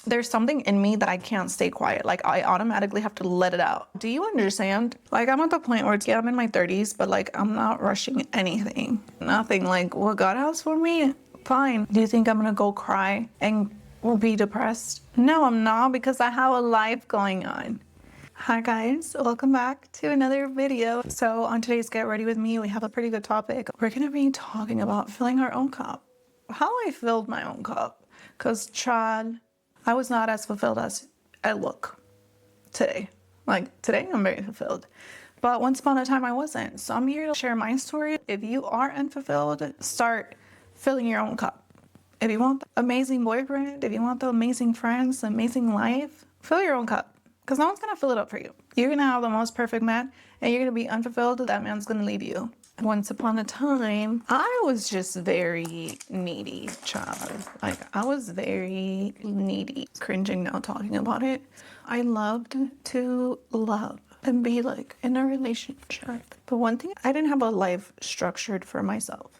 There's something in me that I can't stay quiet. Like, I automatically have to let it out. Do you understand? Like, I'm at the point where, yeah, I'm in my 30s, but like, I'm not rushing anything. Nothing. Like, what God has for me, fine. Do you think I'm gonna go cry and be depressed? No, I'm not, because I have a life going on. Hi guys, welcome back to another video. So on today's Get Ready With Me, we have a pretty good topic. We're gonna be talking about filling our own cup. How I filled my own cup. Because Chad, I was not as fulfilled as I look today. Like today, I'm very fulfilled. But once upon a time, I wasn't. So I'm here to share my story. If you are unfulfilled, start filling your own cup. If you want the amazing boyfriend, if you want the amazing friends, the amazing life, fill your own cup. Because no one's going to fill it up for you. You're going to have the most perfect man, and you're going to be unfulfilled. That man's going to leave you. Once upon a time, I was just very needy child. Like, I was very needy. Cringing now talking about it. I loved to love and be like in a relationship. But one thing, I didn't have a life structured for myself.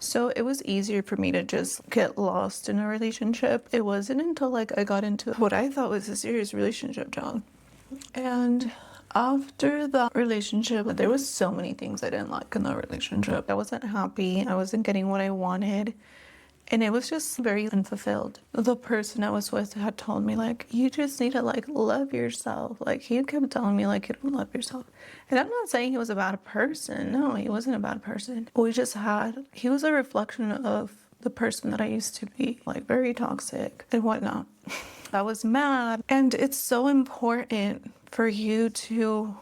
So it was easier for me to just get lost in a relationship. It wasn't until like I got into what I thought was a serious relationship, John. And after that relationship, there was so many things I didn't like in the relationship. I wasn't happy. I wasn't getting what I wanted. And it was just very unfulfilled. The person I was with had told me, like, you just need to, like, love yourself. Like, he kept telling me, like, you don't love yourself. And I'm not saying he was a bad person. No, he wasn't a bad person. He was a reflection of the person that I used to be, like, very toxic and whatnot. I was mad. And it's so important for you to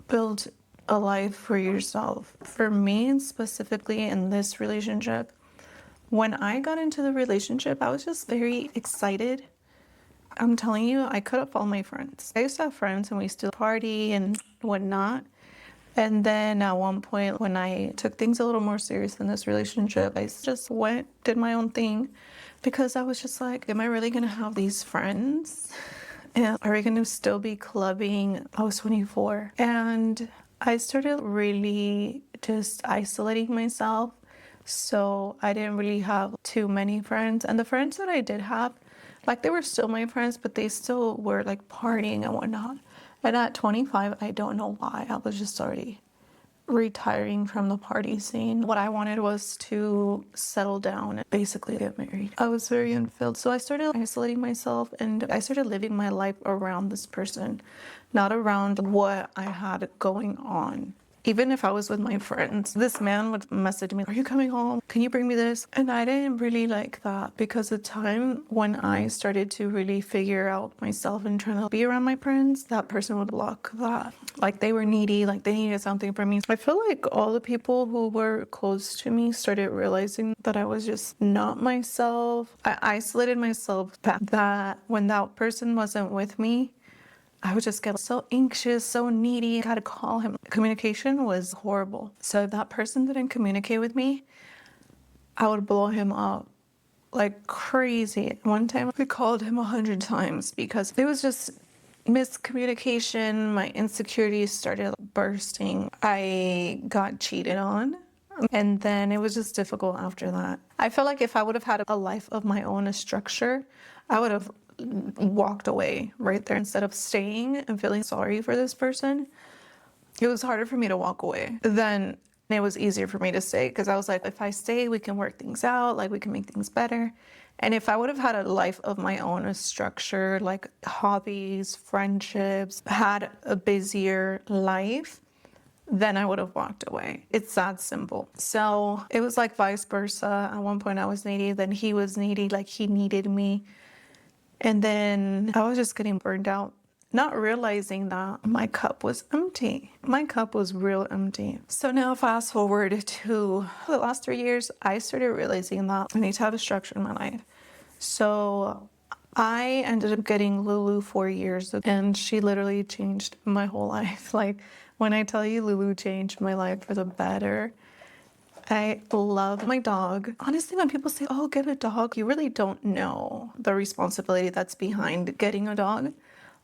build a life for yourself. For me, specifically in this relationship, when I got into the relationship, I was just very excited. I'm telling you, I could have all my friends. I used to have friends and we used to party and whatnot. And then at one point when I took things a little more serious in this relationship, I just did my own thing, because I was just like, am I really gonna have these friends? And are we gonna still be clubbing? I was 24. And I started really just isolating myself. So I didn't really have too many friends. And the friends that I did have, like, they were still my friends, but they still were like partying and whatnot. And at 25, I don't know why, I was just already retiring from the party scene. What I wanted was to settle down and basically get married. I was very unfulfilled. So I started isolating myself and I started living my life around this person, not around what I had going on. Even if I was with my friends, this man would message me, are you coming home? Can you bring me this? And I didn't really like that, because the time when I started to really figure out myself and trying to be around my friends, that person would block that. Like, they were needy, like they needed something from me. I feel like all the people who were close to me started realizing that I was just not myself. I isolated myself, that when that person wasn't with me, I would just get so anxious, so needy. I had to call him. Communication was horrible. So if that person didn't communicate with me, I would blow him up like crazy. One time I called him 100 times because it was just miscommunication. My insecurities started bursting. I got cheated on. And then it was just difficult after that. I feel like if I would have had a life of my own, a structure, I would have walked away right there instead of staying and feeling sorry for this person. It was harder for me to walk away. Then it was easier for me to stay, because I was like, if I stay, we can work things out, like we can make things better. And if I would have had a life of my own, a structure, like hobbies, friendships, had a busier life, then I would have walked away. It's that simple. So it was like vice versa. At one point I was needy, then he was needy, like he needed me. And then I was just getting burned out, not realizing that my cup was empty. My cup was real empty. So now fast forward to the last 3 years, I started realizing that I need to have a structure in my life. So I ended up getting Lulu 4 years ago, and she literally changed my whole life. Like, when I tell you Lulu changed my life for the better, I love my dog. Honestly, when people say, oh, get a dog, you really don't know the responsibility that's behind getting a dog.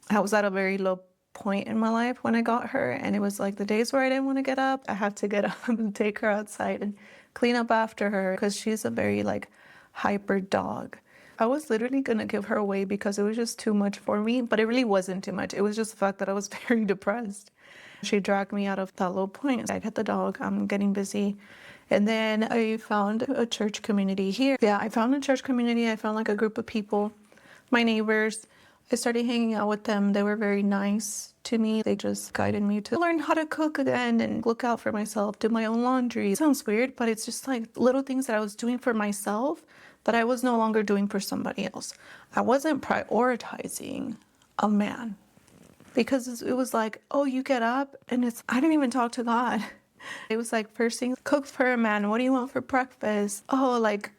I was at a very low point in my life when I got her, and it was like the days where I didn't want to get up, I had to get up and take her outside and clean up after her, because she's a very like hyper dog. I was literally gonna give her away because it was just too much for me, but it really wasn't too much. It was just the fact that I was very depressed. She dragged me out of that low point. I had the dog, I'm getting busy. And then I found a church community here. Yeah, I found a church community. I found like a group of people, my neighbors. I started hanging out with them. They were very nice to me. They just guided me to learn how to cook again and look out for myself, do my own laundry. It sounds weird, but it's just like little things that I was doing for myself that I was no longer doing for somebody else. I wasn't prioritizing a man because it was like, oh, you get up and I didn't even talk to God. It was like, first thing, cook for a man. What do you want for breakfast? Oh, like,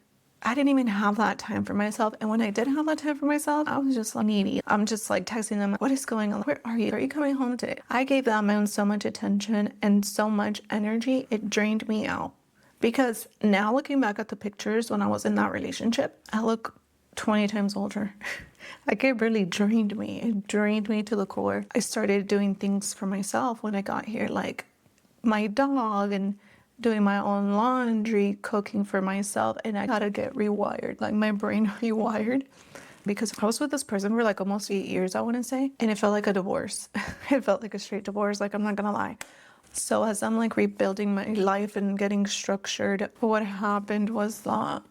I didn't even have that time for myself. And when I did have that time for myself, I was just like needy. I'm just like texting them, what is going on? Where are you? Are you coming home today? I gave that man so much attention and so much energy. It drained me out. Because now looking back at the pictures when I was in that relationship, I look 20 times older. Like it really drained me. It drained me to the core. I started doing things for myself when I got here, like my dog and doing my own laundry, cooking for myself, and I gotta get rewired, like my brain rewired, because I was with this person for like almost 8 years, I want to say, and it felt like a divorce. It felt like a straight divorce, like I'm not gonna lie. So as I'm like rebuilding my life and getting structured, what happened was that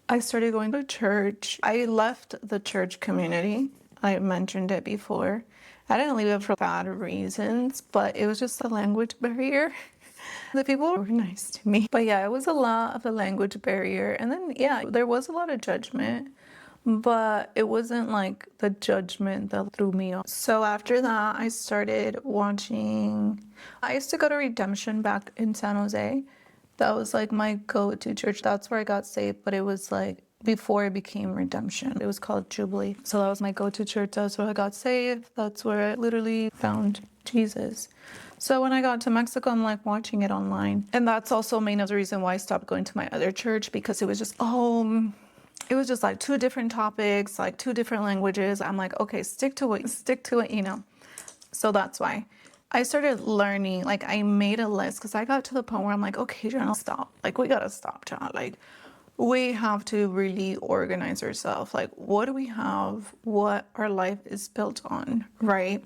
I started going to church. I left the church community. I mentioned it before. I didn't leave it for bad reasons, but it was just a language barrier. The people were nice to me. But yeah, it was a lot of a language barrier. And then, yeah, there was a lot of judgment, but it wasn't like the judgment that threw me off. So after that, I started watching. I used to go to Redemption back in San Jose. That was like my go-to church. That's where I got saved, but it was like before it became Redemption. It was called Jubilee. So that was my go-to church. That's where I got saved. That's where I literally found Jesus. So when I got to Mexico, I'm like watching it online. And that's also main of the reason why I stopped going to my other church, because it was just, it was just like two different topics, like two different languages. I'm like, okay, stick to it, you know. So that's why I started learning. Like I made a list because I got to the point where I'm like, okay, John, stop. Like we gotta stop, John. Like we have to really organize ourselves. Like what do we have? What our life is built on, right?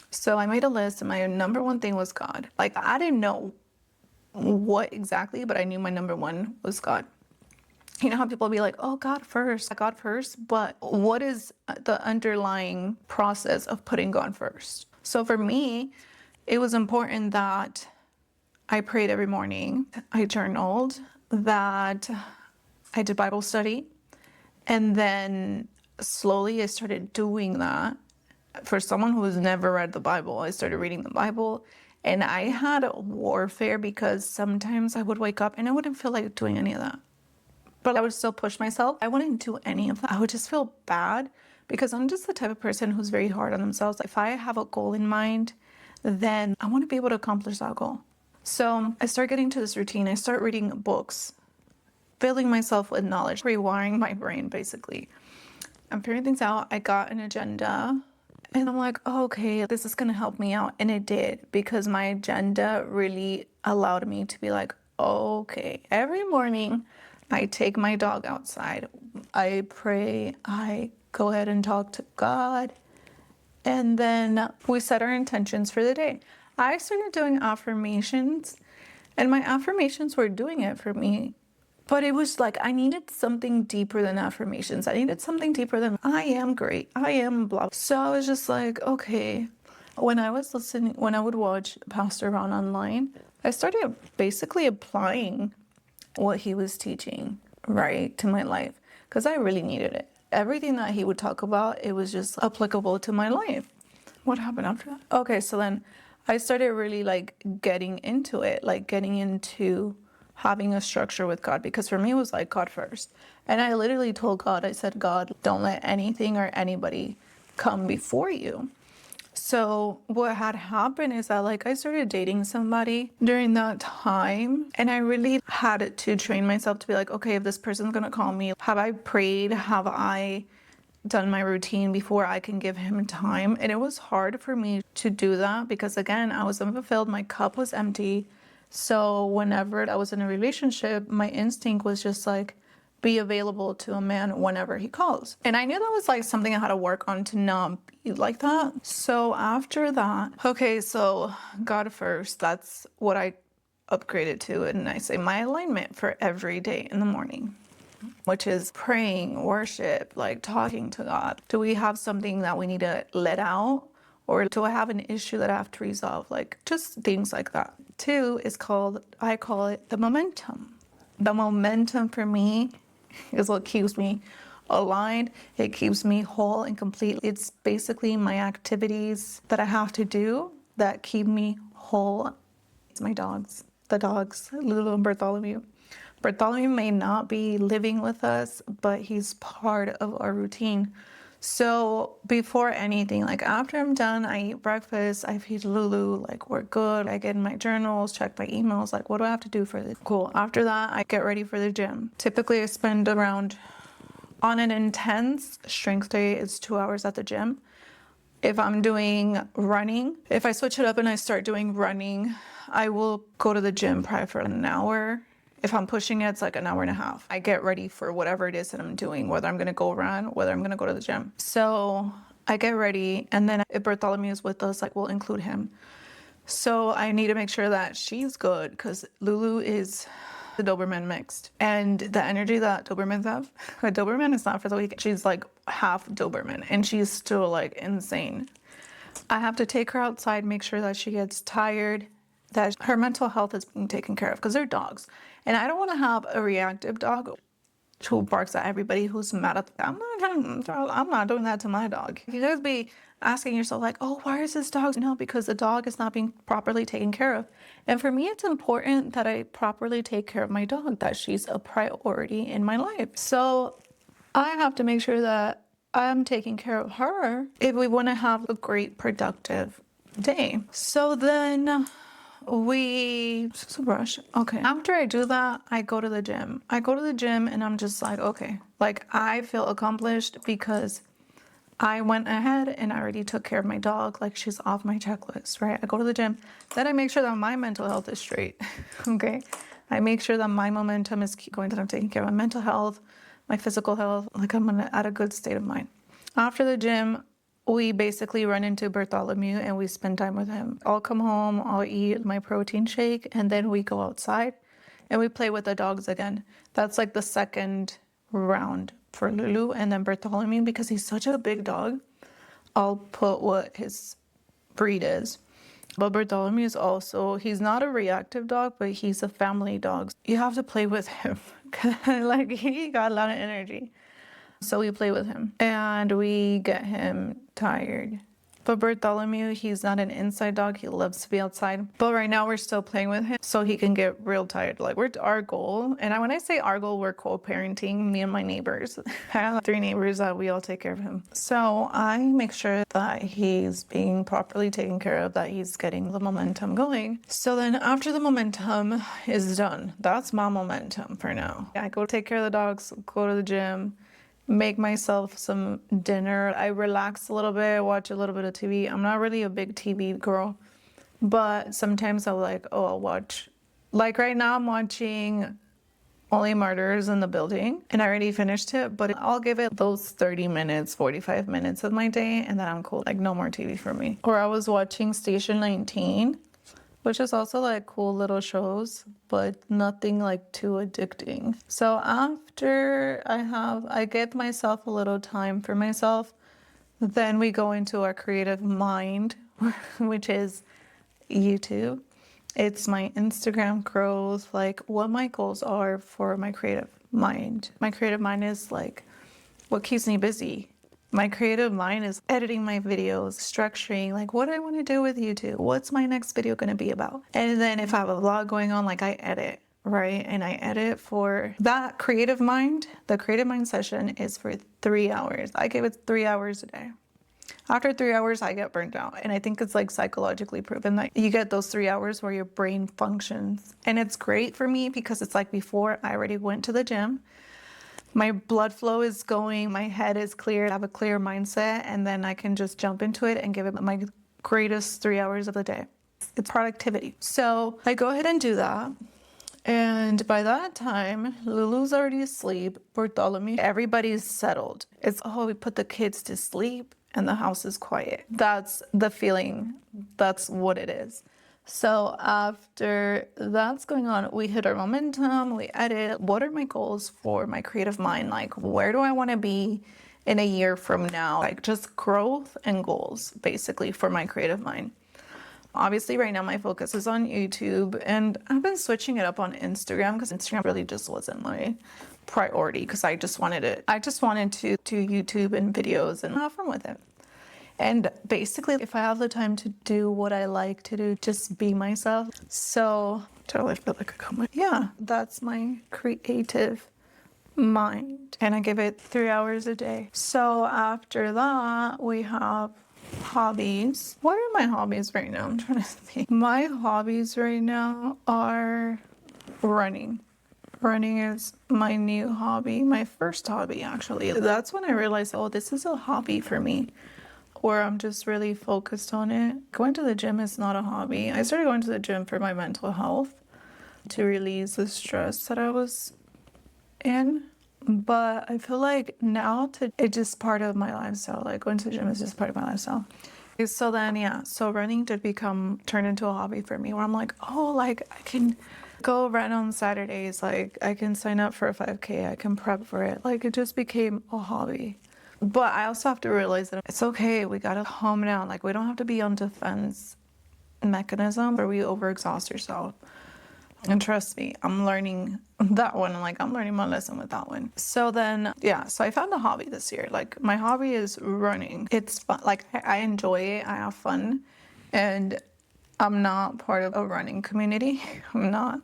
So I made a list and my number one thing was God. Like I didn't know what exactly, but I knew my number one was God. You know how people be like, oh, God first, but what is the underlying process of putting God first? So for me, it was important that I prayed every morning, I journaled, that I did Bible study, and then slowly I started doing that. For someone who has never read the Bible, I started reading the Bible, and I had a warfare because sometimes I would wake up and I wouldn't feel like doing any of that. But I would still push myself. I wouldn't do any of that. I would just feel bad because I'm just the type of person who's very hard on themselves. If I have a goal in mind, then I want to be able to accomplish that goal. So I start getting to this routine. I start reading books, filling myself with knowledge, rewiring my brain, basically. I'm figuring things out. I got an agenda. And I'm like, oh, okay, this is going to help me out. And it did, because my agenda really allowed me to be like, okay, every morning I take my dog outside. I pray. I go ahead and talk to God. And then we set our intentions for the day. I started doing affirmations, and my affirmations were doing it for me. But it was like I needed something deeper than affirmations. I needed something deeper than I am great. I am blah. So I was just like, okay. When I would watch Pastor Ron online, I started basically applying what he was teaching, right, to my life, because I really needed it. Everything that he would talk about, it was just applicable to my life. What happened after that? Okay, so then I started really like getting into it, like getting into having a structure with God, because for me it was like God first. And I literally told God, I said, God, don't let anything or anybody come before you. So what had happened is that like I started dating somebody during that time, and I really had to train myself to be like, okay, if this person's gonna call me, have I prayed? Have I done my routine before I can give him time? And it was hard for me to do that because again, I was unfulfilled, my cup was empty. So whenever I was in a relationship, my instinct was just like, be available to a man whenever he calls. And I knew that was like something I had to work on to not be like that. So after that, okay, so God first, that's what I upgraded to. And I say my alignment for every day in the morning, which is praying, worship, like talking to God. Do we have something that we need to let out? Or do I have an issue that I have to resolve? Like just things like that. 2 is called, I call it the momentum. The momentum for me is what keeps me aligned. It keeps me whole and complete. It's basically my activities that I have to do that keep me whole. It's my dogs, the dogs, Lulu and Bartholomew. Bartholomew may not be living with us, but he's part of our routine. So before anything, like after I'm done, I eat breakfast, I feed Lulu, like we're good. I get in my journals, check my emails, like what do I have to do for this? Cool. After that, I get ready for the gym. Typically I spend around, on an intense strength day, it's 2 hours at the gym. If I'm doing running, if I switch it up and I start doing running, I will go to the gym probably for an hour. If I'm pushing it, it's like an hour and a half. I get ready for whatever it is that I'm doing, whether I'm gonna go run, whether I'm gonna go to the gym. So I get ready, and then if Bartholomew is with us, like we'll include him. So I need to make sure that she's good because Lulu is the Doberman mixed. And the energy that Dobermans have, a Doberman is not for the weak. She's like half Doberman and she's still like insane. I have to take her outside, make sure that she gets tired, that her mental health is being taken care of because they're dogs. And I don't want to have a reactive dog who barks at everybody who's mad at them. I'm not doing that to my dog. You guys be asking yourself like, oh, why is this dog? No, because the dog is not being properly taken care of. And for me, it's important that I properly take care of my dog, that she's a priority in my life. So I have to make sure that I'm taking care of her if we want to have a great productive day. So then just a brush. Okay. After I do that, I go to the gym. I go to the gym and I'm just like, okay, like I feel accomplished because I went ahead and I already took care of my dog. Like she's off my checklist, right? I go to the gym. Then I make sure that my mental health is straight. Okay. I make sure that my momentum is going, that I'm taking care of my mental health, my physical health. Like I'm at a good state of mind. After the gym, we basically run into Bartholomew and we spend time with him. I'll come home, I'll eat my protein shake, and then we go outside and we play with the dogs again. That's like the second round for Lulu, and then Bartholomew, because he's such a big dog, I'll put what his breed is. But Bartholomew is also, he's not a reactive dog, but he's a family dog. You have to play with him. Like he got a lot of energy. So we play with him and we get him tired. But Bartholomew, he's not an inside dog. He loves to be outside. But right now we're still playing with him so he can get real tired. Like our goal, and when I say our goal, we're co-parenting, me and my neighbors. I have 3 neighbors that we all take care of him. So I make sure that he's being properly taken care of, that he's getting the momentum going. So then after the momentum is done, that's my momentum for now. I go take care of the dogs, go to the gym, make myself some dinner. I relax a little bit, watch a little bit of TV. I'm not really a big TV girl, but sometimes I'll watch. Like right now I'm watching Only Murders in the Building and I already finished it, but I'll give it those 30 minutes, 45 minutes of my day and then I'm cool. Like no more TV for me. Or I was watching Station 19, which is also like cool little shows, but nothing like too addicting. So after I give myself a little time for myself, then we go into our creative mind, which is YouTube. It's my Instagram growth, like what my goals are for my creative mind. My creative mind is like what keeps me busy. My creative mind is editing my videos, structuring, like what do I want to do with YouTube? What's my next video going to be about? And then if I have a vlog going on, like I edit, right? And I edit for that creative mind. The creative mind session is for 3 hours. I give it 3 hours a day. After 3 hours, I get burnt out. And I think it's like psychologically proven that you get those 3 hours where your brain functions. And it's great for me because it's like before I already went to the gym. My blood flow is going, my head is clear, I have a clear mindset, and then I can just jump into it and give it my greatest 3 hours of the day. It's productivity. So I go ahead and do that. And by that time, Lulu's already asleep, Bartholomew, everybody's settled. It's, oh, we put the kids to sleep and the house is quiet. That's the feeling. That's what it is. So after that's going on, we hit our momentum, we edit. What are my goals for my creative mind? Like, where do I want to be in a year from now? Like, just growth and goals, basically, for my creative mind. Obviously, right now my focus is on YouTube, and I've been switching it up on Instagram because Instagram really just wasn't my priority because I just wanted to do YouTube and videos and have fun with it. And basically, if I have the time to do what I like to do, just be myself. So, totally feel like a comment. Yeah, that's my creative mind. And I give it 3 hours a day. So after that, we have hobbies. What are my hobbies right now? I'm trying to think. My hobbies right now are running. Running is my new hobby, my first hobby actually. That's when I realized, oh, this is a hobby for me, where I'm just really focused on it. Going to the gym is not a hobby. I started going to the gym for my mental health, to release the stress that I was in. But I feel like now it's just part of my lifestyle. Like going to the gym is just part of my lifestyle. So then, yeah, so running did turn into a hobby for me, where I'm like, oh, like I can go run on Saturdays. Like I can sign up for a 5K. I can prep for it. Like it just became a hobby. But I also have to realize that it's okay. We got to calm down. Like we don't have to be on defense mechanism where we overexhaust ourselves. And trust me, I'm learning that one. Like I'm learning my lesson with that one. So then, yeah, so I found a hobby this year. Like my hobby is running. It's fun. Like I enjoy it. I have fun. And I'm not part of a running community. I'm not.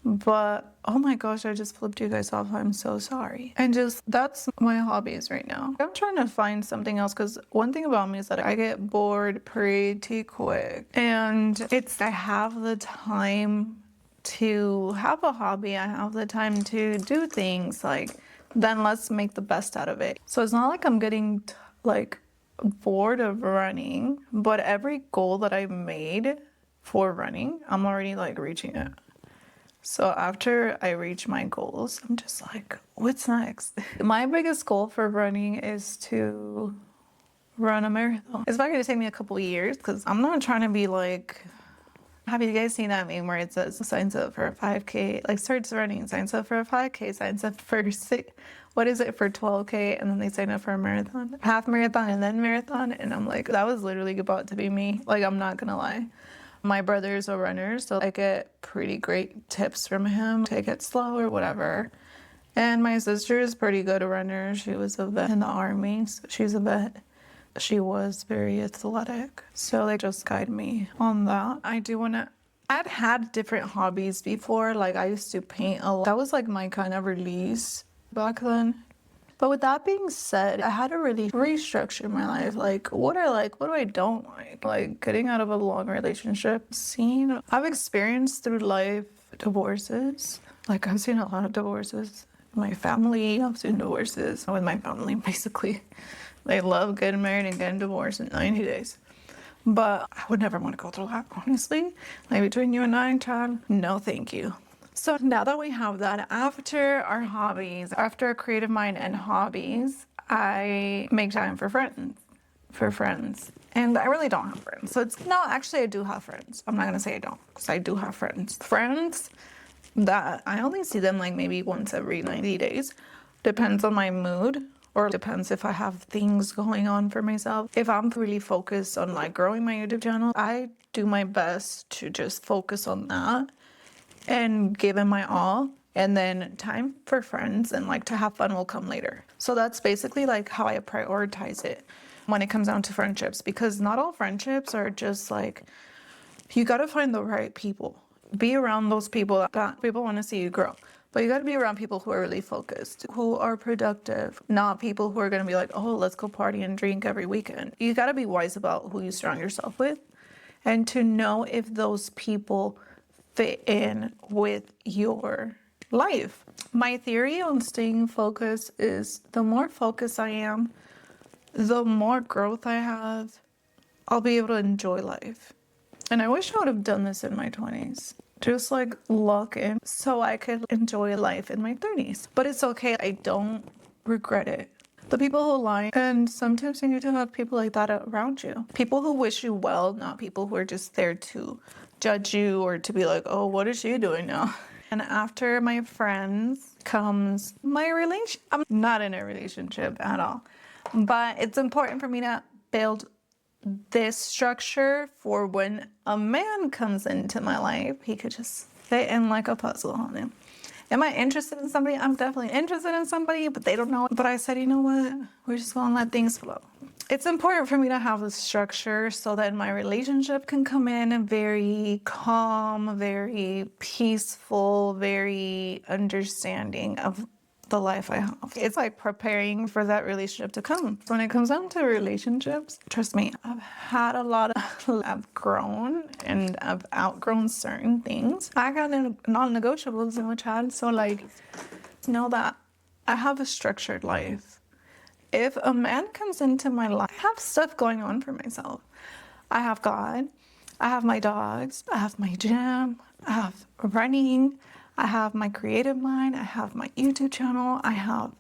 But oh my gosh, I just flipped you guys off. I'm so sorry. And just that's my hobbies right now. I'm trying to find something else because one thing about me is that I get bored pretty quick. And I have the time to have a hobby. I have the time to do things. Like, then let's make the best out of it. So it's not like I'm getting like bored of running, but every goal that I made for running, I'm already like reaching it. So after I reach my goals, I'm just like, what's next? My biggest goal for running is to run a marathon. It's probably gonna take me a couple of years because I'm not trying to be like, have you guys seen that meme where it says signs up for a 5K, like starts running, signs up for a 5K, signs up for what is it, for 12K, and then they sign up for a marathon, half marathon and then marathon. And I'm like, that was literally about to be me. Like, I'm not gonna lie. My brother's a runner, so I get pretty great tips from him. Take it slow or whatever. And my sister is pretty good runner. She was a vet in the army, so she's a vet. She was very athletic, so they just guide me on that. I'd had different hobbies before. Like I used to paint a lot. That was like my kind of release back then. But with that being said, I had to really restructure my life. Like what I like, what do I don't like? Like getting out of a long relationship. I've experienced through life divorces. Like I've seen a lot of divorces. My family, I've seen divorces with my family, basically. They love getting married and getting divorced in 90 days. But I would never want to go through that, honestly. Like between you and I, Chad, no thank you. So now that we have that, after our hobbies, after a creative mind and hobbies, I make time for friends. And I really don't have friends. Actually I do have friends. I'm not gonna say I don't, because I do have friends. Friends that I only see them like maybe once every 90 days. Depends on my mood, or depends if I have things going on for myself. If I'm really focused on like growing my YouTube channel, I do my best to just focus on that and give it my all. And then time for friends and like to have fun will come later. So that's basically like how I prioritize it when it comes down to friendships, because not all friendships are just like, you gotta find the right people. Be around those people that people wanna see you grow. But you gotta be around people who are really focused, who are productive, not people who are gonna be like, oh, let's go party and drink every weekend. You gotta be wise about who you surround yourself with and to know if those people fit in with your life. My theory on staying focused is the more focused I am, the more growth I have, I'll be able to enjoy life. And I wish I would have done this in my 20s. just like look in so I could enjoy life in my 30s. But it's okay. I don't regret it. The people who lie, and sometimes you need to have people like that around you. People who wish you well, not people who are just there to judge you or to be like, oh, what is she doing now? And after my friends comes my relation. I'm not in a relationship at all. But it's important for me to build this structure for when a man comes into my life, he could just fit in like a puzzle on him. Am I interested in somebody? I'm definitely interested in somebody, but they don't know. But I said, you know what? We're just gonna let things flow. It's important for me to have this structure so that my relationship can come in very calm, very peaceful, very understanding of the life I have. It's like preparing for that relationship to come. When it comes down to relationships, trust me, I've had a lot of, I've grown and I've outgrown certain things. I got non-negotiables in which I had, so like, know that I have a structured life. If a man comes into my life, I have stuff going on for myself. I have God, I have my dogs, I have my gym, I have running, I have my creative mind, I have my YouTube channel, I have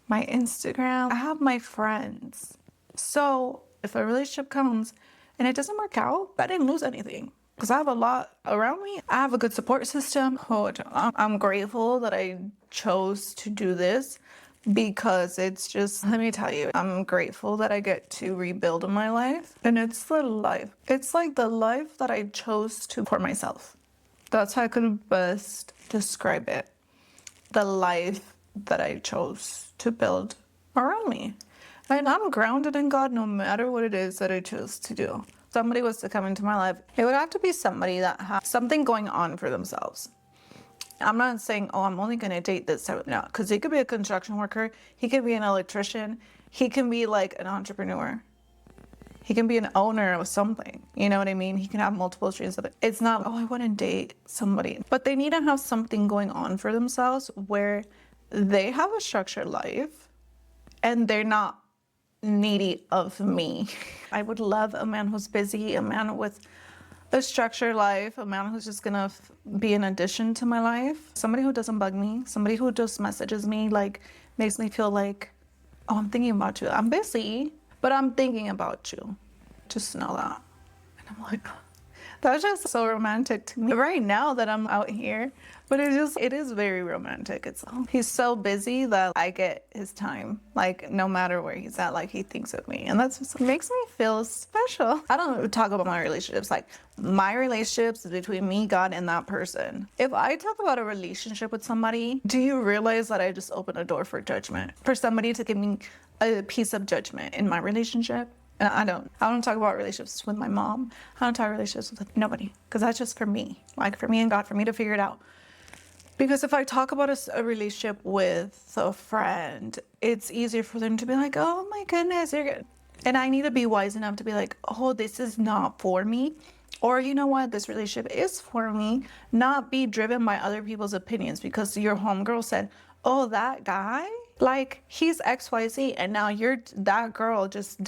my Instagram, I have my friends. So if a relationship comes and it doesn't work out, I didn't lose anything because I have a lot around me. I have a good support system. I'm grateful that I chose to do this because it's just, let me tell you, I'm grateful that I get to rebuild my life. And it's the life. It's like the life that I chose to for myself. That's how I could best describe it. The life that I chose to build around me. And I'm grounded in God no matter what it is that I choose to do. Somebody was to come into my life, it would have to be somebody that has something going on for themselves. I'm not saying, oh, I'm only going to date this type of, no, because he could be a construction worker. He could be an electrician. He can be like an entrepreneur. He can be an owner of something. You know what I mean? He can have multiple streams of it. It's not, oh, I want to date somebody. But they need to have something going on for themselves where they have a structured life and they're not needy of me. I would love a man who's busy, a man with a structured life, a man who's just gonna be an addition to my life. Somebody who doesn't bug me, somebody who just messages me, like makes me feel like, oh, I'm thinking about you. I'm busy, but I'm thinking about you. Just know that. And I'm like, that's just so romantic to me right now that I'm out here. But it is very romantic. He's so busy that I get his time. Like no matter where he's at, like he thinks of me. And that's just makes me feel special. I don't talk about my relationships. Like my relationships is between me, God, and that person. If I talk about a relationship with somebody, do you realize that I just opened a door for judgment? For somebody to give me a piece of judgment in my relationship? And I don't talk about relationships with my mom. I don't talk relationships with nobody because that's just for me, like for me and God, for me to figure it out. Because if I talk about a relationship with a friend, it's easier for them to be like, oh my goodness, you're good. And I need to be wise enough to be like, oh, this is not for me. Or you know what, this relationship is for me. Not be driven by other people's opinions because your homegirl said, oh, that guy, like he's XYZ. And now that girl just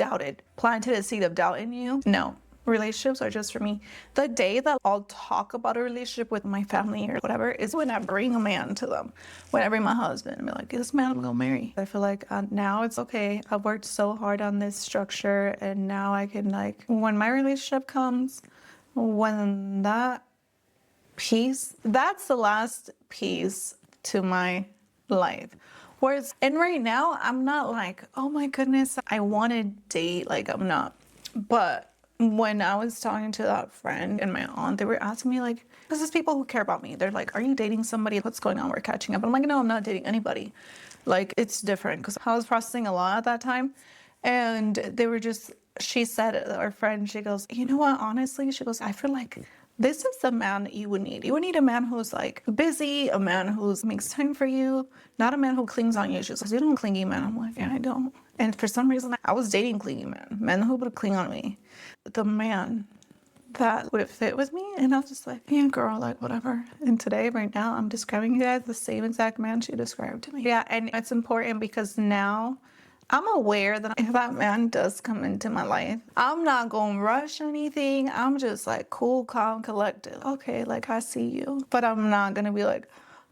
planted a seed of doubt in you. No. Relationships are just for me. The day that I'll talk about a relationship with my family or whatever is when I bring a man to them. When I bring my husband and be like, this man I'm gonna marry. I feel like now it's okay. I've worked so hard on this structure and now I can like, when my relationship comes, when that piece, that's the last piece to my life. Whereas, and right now I'm not like, oh my goodness, I want to date. Like I'm not, but when I was talking to that friend and my aunt, they were asking me like, this is people who care about me. They're like, are you dating somebody? What's going on? We're catching up. I'm like, no, I'm not dating anybody. Like it's different because I was processing a lot at that time. And she said, our friend, she goes, you know what, honestly, she goes, I feel like this is the man that you would need. You would need a man who's like busy, a man who makes time for you, not a man who clings on you. She goes, you don't clingy man. I'm like, yeah, I don't. And for some reason, I was dating clingy men who would cling on me. The man that would fit with me, and I was just like, yeah, girl, like whatever. And today, right now, I'm describing you guys the same exact man she described to me. Yeah, and it's important because now I'm aware that if that man does come into my life, I'm not gonna rush anything. I'm just like cool, calm, collective. Okay, like I see you. But I'm not gonna be like,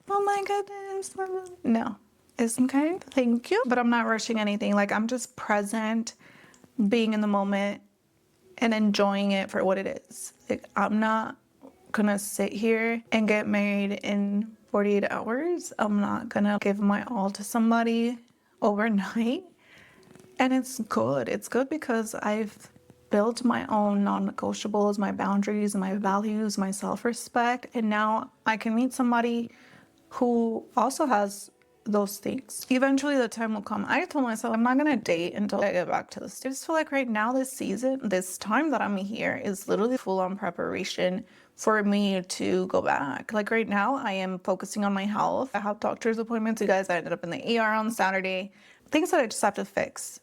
oh my goodness. No. It's okay. Thank you. But I'm not rushing anything. Like I'm just present, being in the moment and enjoying it for what it is. Like I'm not gonna sit here and get married in 48 hours. I'm not gonna give my all to somebody overnight. And it's good. It's good because I've built my own non-negotiables, my boundaries, my values, my self-respect. And now I can meet somebody who also has those things. Eventually the time will come. I told myself I'm not gonna date until I get back to the States. I just feel like right now, this season, this time that I'm here is literally full-on preparation for me to go back. Like right now, I am focusing on my health. I have doctor's appointments. You guys, I ended up in the ER on Saturday. Things that I just have to fix.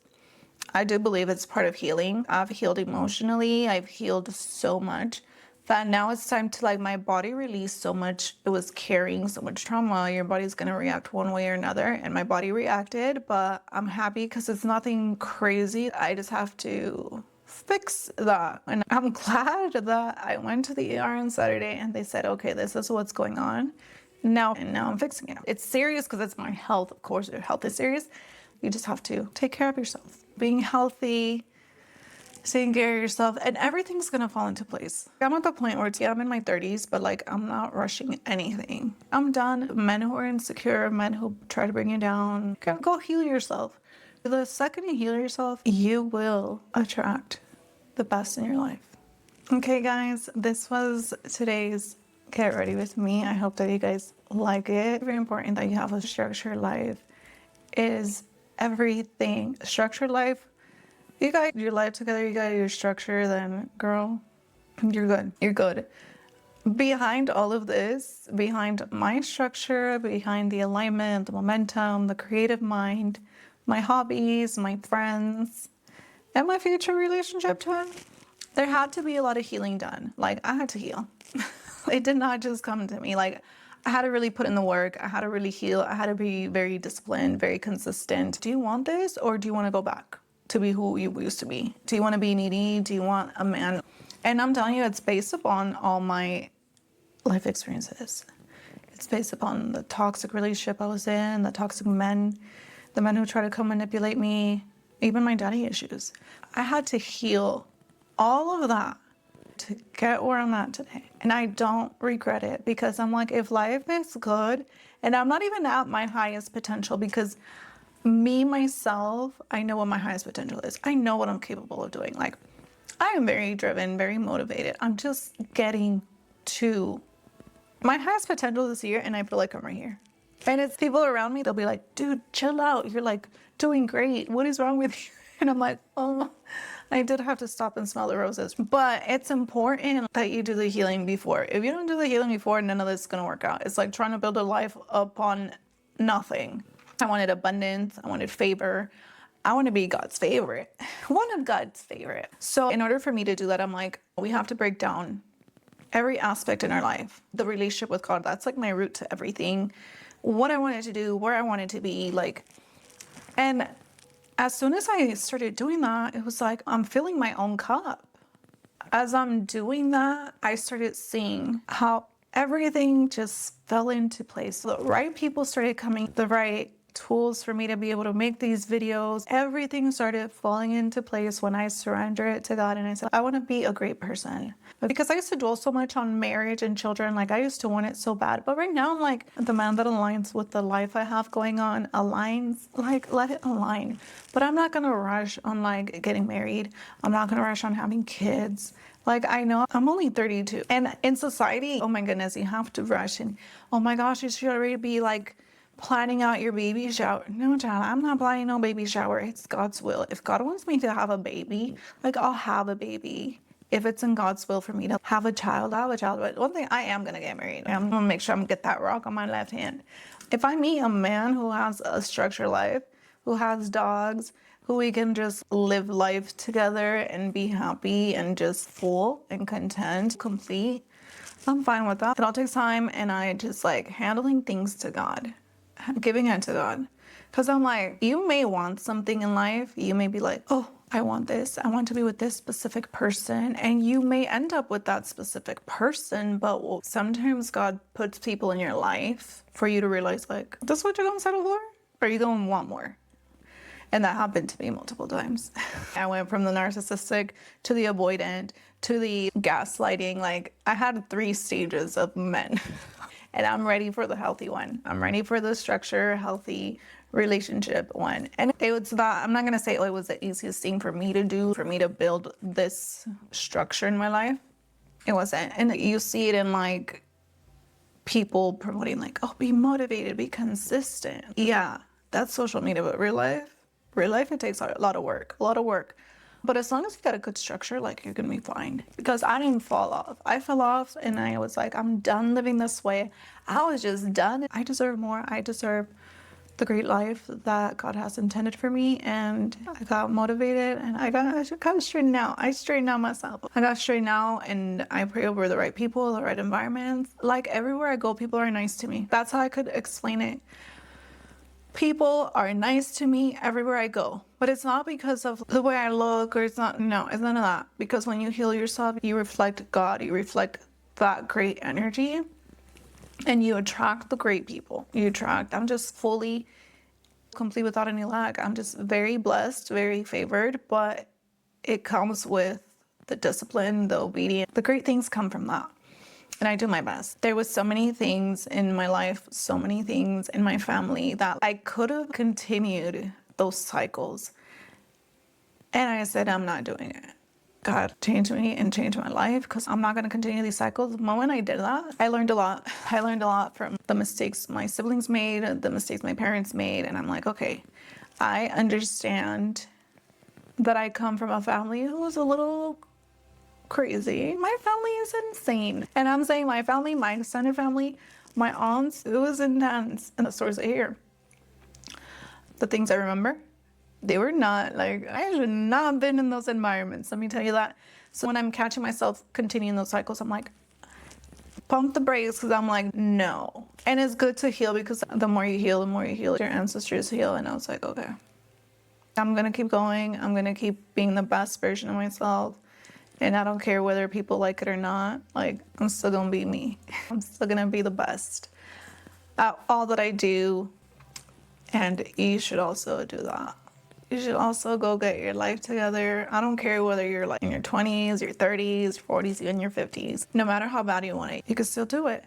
I do believe it's part of healing. I've healed emotionally. I've healed so much that now it's time to, like, my body released so much. It was carrying so much trauma. Your body's going to react one way or another. And my body reacted, but I'm happy because it's nothing crazy. I just have to fix that. And I'm glad that I went to the ER on Saturday and they said, okay, this is what's going on. Now I'm fixing it. It's serious because it's my health. Of course, your health is serious. You just have to take care of yourself. Being healthy, taking care of yourself, and everything's gonna fall into place. I'm at the point where, yeah, I'm in my 30s, but like I'm not rushing anything. I'm done. Men who are insecure, men who try to bring you down, go heal yourself. The second you heal yourself, you will attract the best in your life. Okay, guys, this was today's Get Ready With Me. I hope that you guys like it. Very important that you have a structured life. It is everything. Structured life. You got your life together, you got your structure, then girl, you're good. You're good. Behind all of this, behind my structure, behind the alignment, the momentum, the creative mind, my hobbies, my friends, and my future relationship to him, there had to be a lot of healing done. Like I had to heal. It did not just come to me. Like I had to really put in the work. I had to really heal. I had to be very disciplined, very consistent. Do you want this or do you want to go back to be who you used to be? Do you want to be needy? Do you want a man? And I'm telling you, it's based upon all my life experiences. It's based upon the toxic relationship I was in, the toxic men, the men who try to come manipulate me, even my daddy issues. I had to heal all of that to get where I'm at today. And I don't regret it because I'm like, if life is good, and I'm not even at my highest potential because me, myself, I know what my highest potential is. I know what I'm capable of doing. Like, I am very driven, very motivated. I'm just getting to my highest potential this year, and I feel like I'm right here. And it's people around me, they'll be like, dude, chill out. You're like doing great. What is wrong with you? And I'm like, oh, I did have to stop and smell the roses. But it's important that you do the healing before. If you don't do the healing before, none of this is going to work out. It's like trying to build a life upon nothing. I wanted abundance. I wanted favor. I want to be God's favorite. One of God's favorite. So in order for me to do that, I'm like, we have to break down every aspect in our life. The relationship with God, that's like my root to everything. What I wanted to do, where I wanted to be, like, and as soon as I started doing that, it was like, I'm filling my own cup. As I'm doing that, I started seeing how everything just fell into place. The right people started coming, the right tools for me to be able to make these videos. Everything started falling into place when I surrendered it to God and I said, I want to be a great person. But because I used to dwell so much on marriage and children, like I used to want it so bad. But right now I'm like, the man that aligns with the life I have going on aligns, like let it align. But I'm not going to rush on like getting married. I'm not going to rush on having kids. Like, I know I'm only 32 and in society, oh my goodness, you have to rush and oh my gosh, you should already be like planning out your baby shower. No, child, I'm not planning no baby shower. It's God's will. If God wants me to have a baby, like I'll have a baby. If it's in God's will for me to have a child, I'll have a child. But one thing, I am going to get married. I'm going to make sure I'm going to get that rock on my left hand. If I meet a man who has a structured life, who has dogs, who we can just live life together and be happy and just full and content, complete, I'm fine with that. It all takes time and I just like handling things to God. Giving it to God. Because I'm like, you may want something in life. You may be like, oh, I want this. I want to be with this specific person. And you may end up with that specific person. But sometimes God puts people in your life for you to realize, like, this is what you're going to settle for? Or are you going to want more? And that happened to me multiple times. I went from the narcissistic to the avoidant to the gaslighting. Like, I had 3 stages of men. And I'm ready for the healthy one. I'm ready for the structure, healthy relationship one. And it was that, I'm not gonna say it was the easiest thing for me to do, for me to build this structure in my life. It wasn't. And you see it in like people promoting like, oh, be motivated, be consistent. Yeah, that's social media, but real life, it takes a lot of work. But as long as you got a good structure, like, you're gonna be fine. Because I didn't fall off. I fell off and I was like, I'm done living this way. I was just done. I deserve more. I deserve the great life that God has intended for me. And I got motivated and I got straightened out. I straightened out myself. I got straightened out and I pray over the right people, the right environments. Like, everywhere I go, people are nice to me. That's how I could explain it. People are nice to me everywhere I go. But it's not because of the way I look, or it's none of that. Because when you heal yourself, you reflect God, you reflect that great energy, and you attract the great people. I'm just fully complete without any lack. I'm just very blessed, very favored, but it comes with the discipline, the obedience. The great things come from that. And I do my best. There was so many things in my life, so many things in my family that I could have continued those cycles. And I said, I'm not doing it. God changed me and changed my life because I'm not going to continue these cycles. The moment I did that, I learned a lot. I learned a lot from the mistakes my siblings made, the mistakes my parents made. And I'm like, okay, I understand that I come from a family who was a little crazy. My family is insane. And I'm saying my family, my extended family, my aunts, it was intense. And the stories I hear, the things I remember, they were not like, I should not have been in those environments. Let me tell you that. So when I'm catching myself continuing those cycles, I'm like, pump the brakes, because I'm like, no. And it's good to heal, because the more you heal, your ancestors heal. And I was like, okay, I'm going to keep going. I'm going to keep being the best version of myself. And I don't care whether people like it or not. Like, I'm still going to be me. I'm still going to be the best at all that I do. And you should also do that. You should also go get your life together. I don't care whether you're like in your 20s, your 30s, your 40s, even your 50s. No matter how bad you want it, you can still do it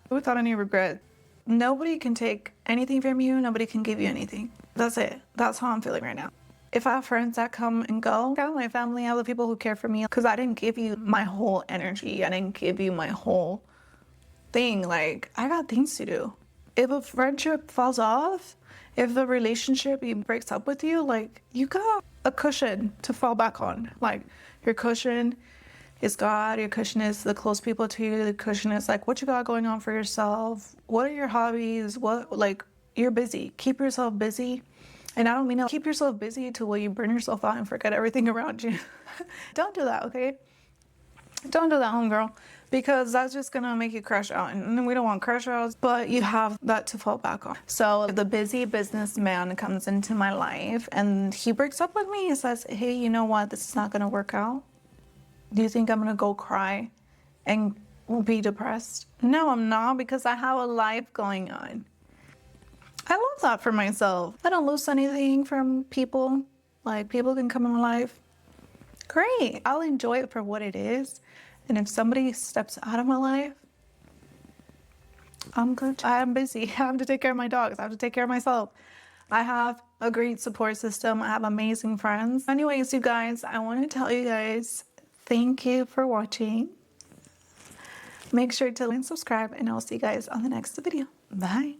without any regret. Nobody can take anything from you. Nobody can give you anything. That's it. That's how I'm feeling right now. If I have friends that come and go, I have my family, I have the people who care for me, because I didn't give you my whole energy. I didn't give you my whole thing. Like, I got things to do. If a friendship falls off, if the relationship breaks up with you, like, you got a cushion to fall back on. Like, your cushion is God. Your cushion is the close people to you. The cushion is like what you got going on for yourself. What are your hobbies? You're busy. Keep yourself busy. And I don't mean to keep yourself busy to where you burn yourself out and forget everything around you. Don't do that, okay? Don't do that, homegirl, because that's just gonna make you crash out. And we don't want crash outs, but you have that to fall back on. So the busy businessman comes into my life and he breaks up with me. He says, hey, you know what? This is not gonna work out. Do you think I'm gonna go cry and be depressed? No, I'm not, because I have a life going on. I love that for myself. I don't lose anything from people. Like, people can come in my life. Great. I'll enjoy it for what it is. And if somebody steps out of my life, I'm good. I'm busy. I have to take care of my dogs. I have to take care of myself. I have a great support system. I have amazing friends. Anyways, you guys, I want to tell you guys, thank you for watching. Make sure to like and subscribe, and I'll see you guys on the next video. Bye.